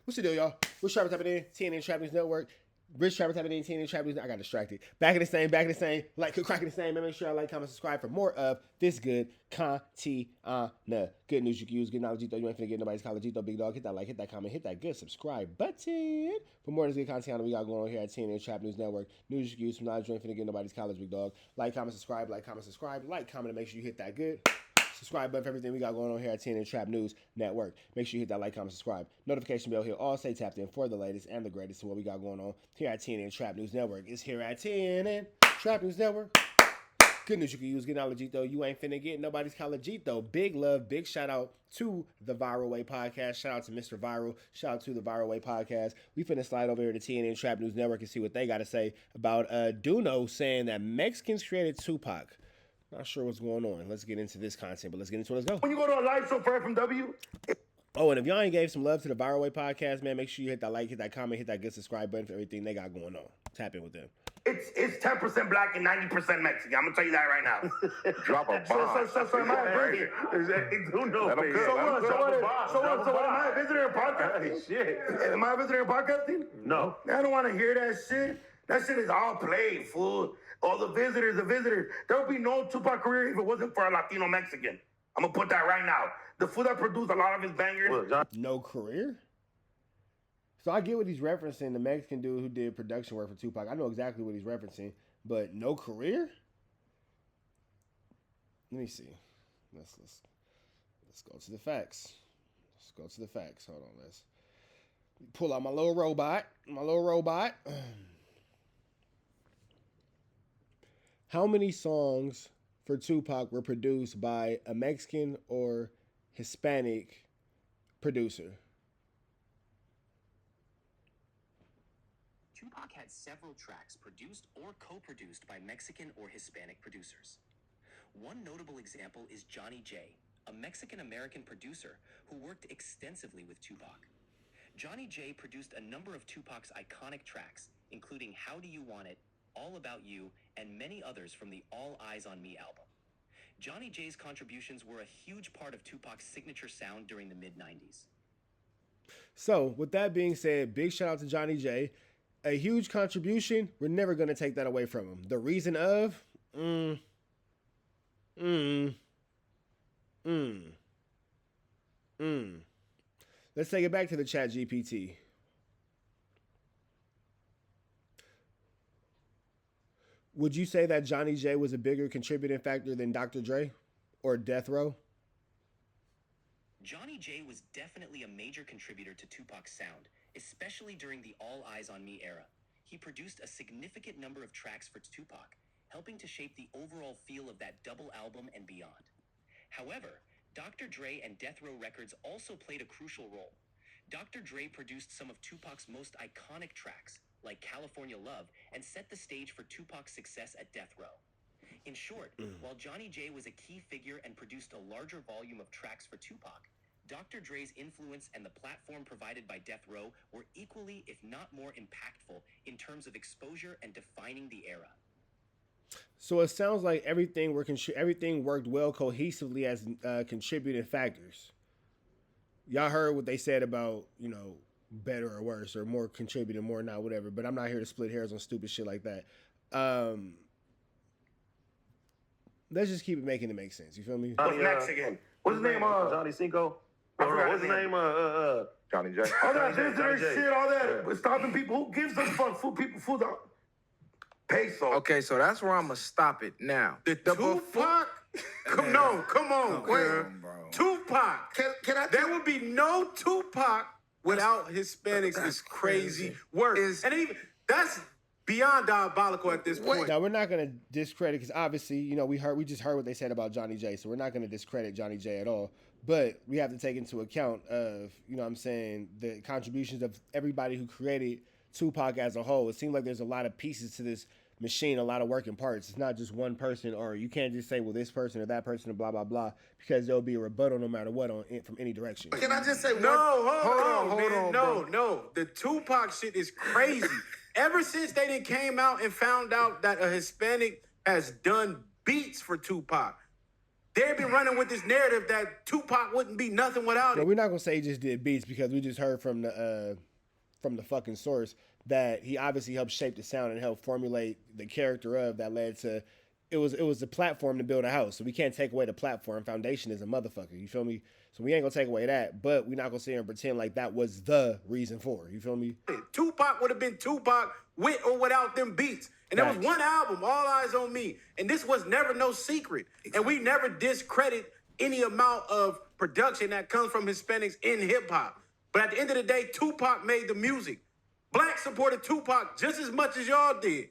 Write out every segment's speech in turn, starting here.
What's the deal, y'all? Rich Trapper tapping in, TNN Trap News Network. Rich Trapper tapping in, TNN Trap News. I got distracted. Back in the same. Like, cracking the same. Make sure I like, comment, subscribe for more of this good content. Good news you can use. Good knowledge. You ain't finna get nobody's college. Big dog. Hit that like, hit that comment, hit that good subscribe button for more of this good content we got going on here at TNN Trap News Network. News you can use. From knowledge you ain't finna get nobody's college. Big dog. Like, comment, subscribe. Like, comment, subscribe. Like, comment, and make sure you hit that good subscribe button for everything we got going on here at TNN Trap News Network. Make sure you hit that like, comment, subscribe. Notification bell here. All stay tapped in for the latest and the greatest of what we got going on here at TNN Trap News Network. It's here at TNN Trap News Network. Good news you can use. Good knowledge, though. You ain't finna get nobody's college, though. Big love, big shout out to the Viral Way Podcast. Shout out to Mr. Viral. Shout out to the Viral Way Podcast. We finna slide over here to TNN Trap News Network and see what they got to say about Duno saying that Mexicans created Tupac. Not sure what's going on. Let's get into this content, but let's get into it. Let's go. When you go to a live show for FMW. Oh, and if y'all ain't gave some love to the Viral Way Podcast, man, make sure you hit that like, hit that comment, hit that good subscribe button for everything they got going on. Tap in with them. It's 10% black and 90% Mexican. I'm gonna tell you that right now. Drop a bomb. So am I a visitor? So am I a visitor in podcasting? Shit. Am I a visitor in podcasting? No. I don't want to hear that shit. That shit is all played, fool. All the visitors. There would be no Tupac career if it wasn't for a Latino Mexican. I'm gonna put that right now. The fool that produced a lot of his bangers. No career? So I get what he's referencing, the Mexican dude who did production work for Tupac. I know exactly what he's referencing, but no career? Let me see. Let's go to the facts. Hold on, let's pull out my little robot. How many songs for Tupac were produced by a Mexican or Hispanic producer? Tupac had several tracks produced or co-produced by Mexican or Hispanic producers. One notable example is Johnny J, a Mexican-American producer who worked extensively with Tupac. Johnny J produced a number of Tupac's iconic tracks, including How Do You Want It, All About You, and many others from the All Eyes on Me album. Johnny J's contributions were a huge part of Tupac's signature sound during the mid-90s. So, with that being said, big shout out to Johnny J. A huge contribution. We're never going to take that away from him. The reason of? Let's take it back to the chat GPT. Would you say that Johnny J was a bigger contributing factor than Dr. Dre or Death Row? Johnny J was definitely a major contributor to Tupac's sound, especially during the All Eyes on Me era. He produced a significant number of tracks for Tupac, helping to shape the overall feel of that double album and beyond. However, Dr. Dre and Death Row Records also played a crucial role. Dr. Dre produced some of Tupac's most iconic tracks, like California Love, and set the stage for Tupac's success at Death Row. In short, while Johnny J was a key figure and produced a larger volume of tracks for Tupac, Dr. Dre's influence and the platform provided by Death Row were equally, if not more impactful, in terms of exposure and defining the era. So it sounds like everything worked well cohesively as contributing factors. Y'all heard what they said about, better or worse, or more contributing, more not, whatever. But I'm not here to split hairs on stupid shit like that. Let's just keep it making it make sense. You feel me? What's Mexican? What's his name? Johnny Cinco. What's his name? Johnny J. All that visitor shit, all that stopping people. Who gives a fuck? Food out. Peso. Okay, so that's where I'm gonna stop it now. The Tupac? Come on, Quinn. Tupac. Can I? There would be no Tupac without Hispanics. Is crazy work, and even that's beyond diabolical at this point. Now we're not gonna discredit, because obviously, we just heard what they said about Johnny J, so we're not gonna discredit Johnny J at all. But we have to take into account of, the contributions of everybody who created Tupac as a whole. It seems like there's a lot of pieces to this machine, a lot of working parts. It's not just one person, or you can't just say, well, this person or that person or blah, blah, blah, because there'll be a rebuttal no matter what from any direction. Can I just say hold on, No. The Tupac shit is crazy. Ever since they done came out and found out that a Hispanic has done beats for Tupac, they've been running with this narrative that Tupac wouldn't be nothing without Well, it. we're not gonna say he just did beats because we just heard from the fucking source that he obviously helped shape the sound and help formulate the character of that led to. It was the platform to build a house, so we can't take away the platform. Foundation is a motherfucker. You feel me? So we ain't gonna take away that, but we're not gonna sit here and pretend like that was the reason for it. You feel me? Tupac would have been Tupac with or without them beats. And there was Facts. one album, All Eyes on Me, and this was never no secret. And we never discredit any amount of production that comes from Hispanics in hip hop. But at the end of the day, Tupac made the music. Blacks supported Tupac just as much as y'all did.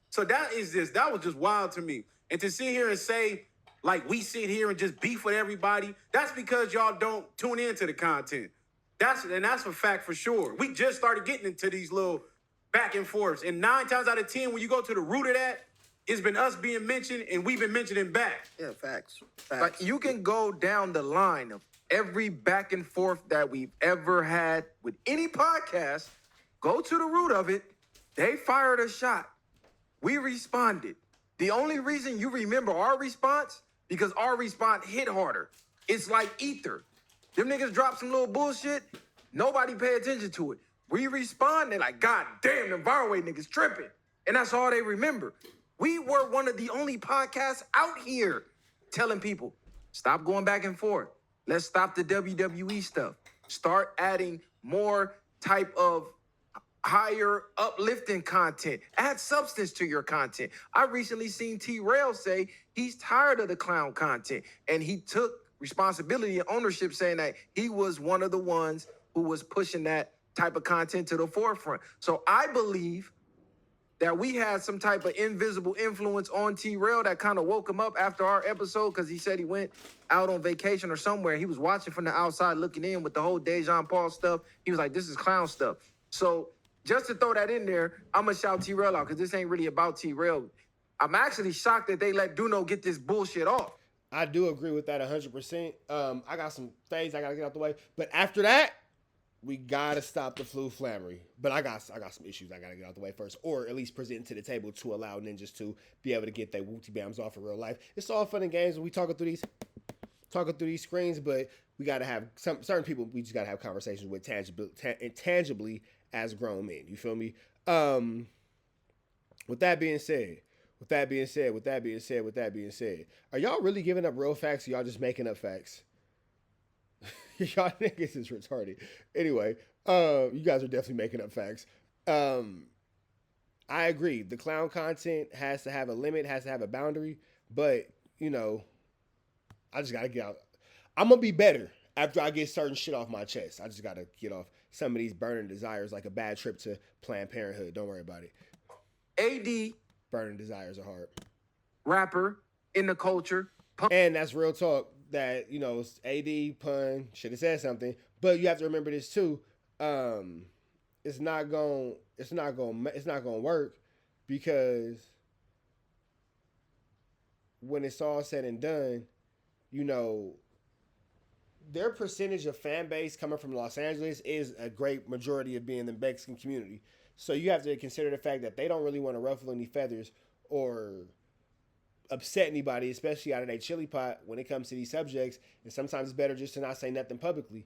So that was just wild to me. And to sit here and say, like, we sit here and just beef with everybody, that's because y'all don't tune into the content. That's a fact for sure. We just started getting into these little back and forths. And 9 times out of 10, when you go to the root of that, it's been us being mentioned and we've been mentioning back. Yeah, facts. Like, you can go down the line of every back and forth that we've ever had with any podcast, go to the root of it. They fired a shot. We responded. The only reason you remember our response, because our response hit harder. It's like ether. Them niggas drop some little bullshit, nobody pay attention to it. We respond, they're like, God damn, the Barway niggas tripping. And that's all they remember. We were one of the only podcasts out here telling people, stop going back and forth. Let's stop the WWE stuff. Start adding more type of higher uplifting content. Add substance to your content. I recently seen T-Rail say he's tired of the clown content. And he took responsibility and ownership saying that he was one of the ones who was pushing that type of content to the forefront. So I believe that we had some type of invisible influence on T-Rail that kind of woke him up after our episode because he said he went out on vacation or somewhere. He was watching from the outside looking in with the whole Dejan Paul stuff. He was like, this is clown stuff. So just to throw that in there, I'm going to shout T-Rail out because this ain't really about T-Rail. I'm actually shocked that they let Duno get this bullshit off. I do agree with that 100%. I got some things I got to get out the way. But after that, we got to stop the flu flammery. But I got some issues I got to get out the way first, or at least present to the table to allow ninjas to be able to get their wooty bams off in real life. It's all fun and games when we talking through these screens, but we got to have certain people we just got to have conversations with tangibly as grown men. You feel me? With that being said, are y'all really giving up real facts or y'all just making up facts? Y'all niggas is retarded. Anyway, you guys are definitely making up facts. I agree. The clown content has to have a limit, has to have a boundary, but, you know, I just got to get out. I'm going to be better after I get certain shit off my chest. I just got to get off some of these burning desires like a bad trip to Planned Parenthood. Don't worry about it. AD, burning desires are hard. Rapper, in the culture. And that's real talk. That, you know, AD pun should have said something, but you have to remember this too. It's not gonna work because when it's all said and done, you know, their percentage of fan base coming from Los Angeles is a great majority of being the Mexican community. So you have to consider the fact that they don't really want to ruffle any feathers or upset anybody, especially out of their chili pot when it comes to these subjects. And sometimes it's better just to not say nothing publicly.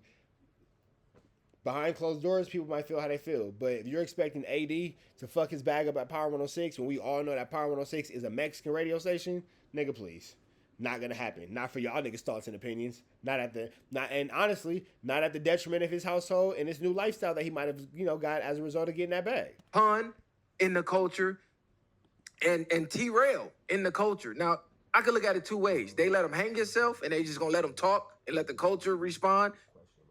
Behind closed doors, people might feel how they feel. But if you're expecting AD to fuck his bag up at Power 106 when we all know that Power 106 is a Mexican radio station, nigga, please. Not gonna happen. Not for y'all niggas' thoughts and opinions. And honestly, not at the detriment of his household and his new lifestyle that he might have, you know, got as a result of getting that bag. Pun in the culture. And T-Rail in the culture. Now, I could look at it two ways. They let him hang himself and they just gonna let him talk and let the culture respond.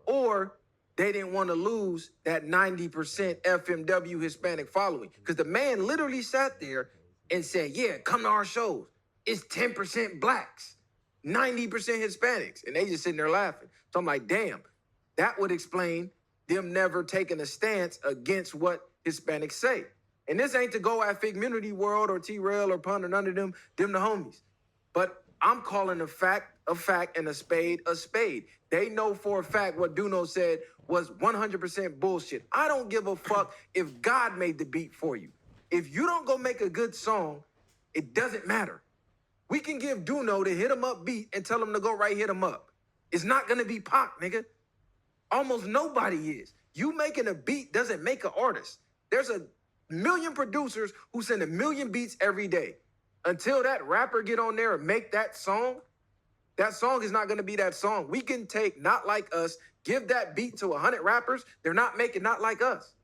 Or they didn't want to lose that 90% FMW Hispanic following. Because the man literally sat there and said, yeah, come to our shows. It's 10% blacks, 90% Hispanics. And they just sitting there laughing. So I'm like, damn, that would explain them never taking a stance against what Hispanics say. And this ain't to go at Figmunity World or T-Rail or Pun or none of them the homies. But I'm calling a fact, and a spade. They know for a fact what Duno said was 100% bullshit. I don't give a fuck if God made the beat for you. If you don't go make a good song, it doesn't matter. We can give Duno the hit him up beat and tell him to go right hit him up. It's not gonna be Pac, nigga. Almost nobody is. You making a beat doesn't make an artist. There's a million producers who send a million beats every day. Until that rapper get on there and make that song is not gonna be that song. We can take Not Like Us, give that beat to 100 rappers, they're not making Not Like Us.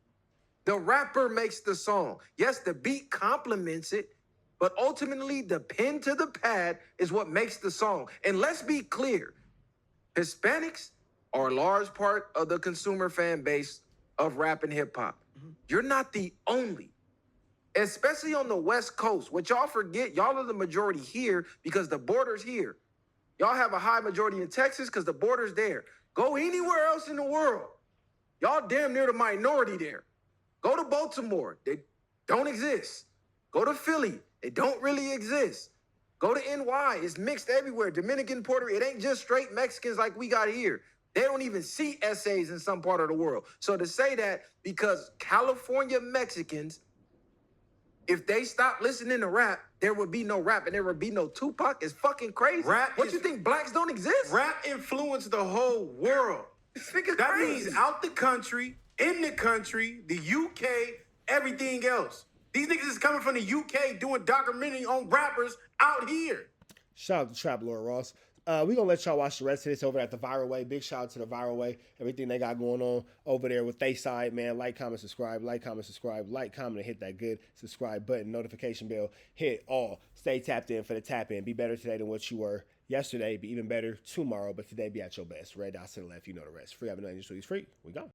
The rapper makes the song. Yes, the beat complements it, but ultimately the pen to the pad is what makes the song. And let's be clear, Hispanics are a large part of the consumer fan base of rap and hip hop. You're not the only, especially on the West Coast. What y'all forget, y'all are the majority here because the border's here. Y'all have a high majority in Texas because the border's there. Go anywhere else in the world. Y'all damn near the minority there. Go to Baltimore. They don't exist. Go to Philly. They don't really exist. Go to NY. It's mixed everywhere. Dominican, Puerto Rico. It ain't just straight Mexicans like we got here. They don't even see essays in some part of the world. So to say that because California Mexicans, if they stop listening to rap, there would be no rap and there would be no Tupac is fucking crazy. What you think, blacks don't exist? Rap influenced the whole world. That crazy. means out the country, in the country, the UK, everything else. These niggas is coming from the UK doing documentary on rappers out here. Shout out to Trap Lord Ross. We're going to let y'all watch the rest of this over at the Viral Way. Big shout out to the Viral Way. Everything they got going on over there with they side, man. Like, comment, subscribe. Like, comment, subscribe. Like, comment, and hit that good subscribe button. Notification bell. Hit all. Stay tapped in for the tap in. Be better today than what you were yesterday. Be even better tomorrow. But today, be at your best. Red dots to the left. You know the rest. Free. I've been doing this. Free. We gone.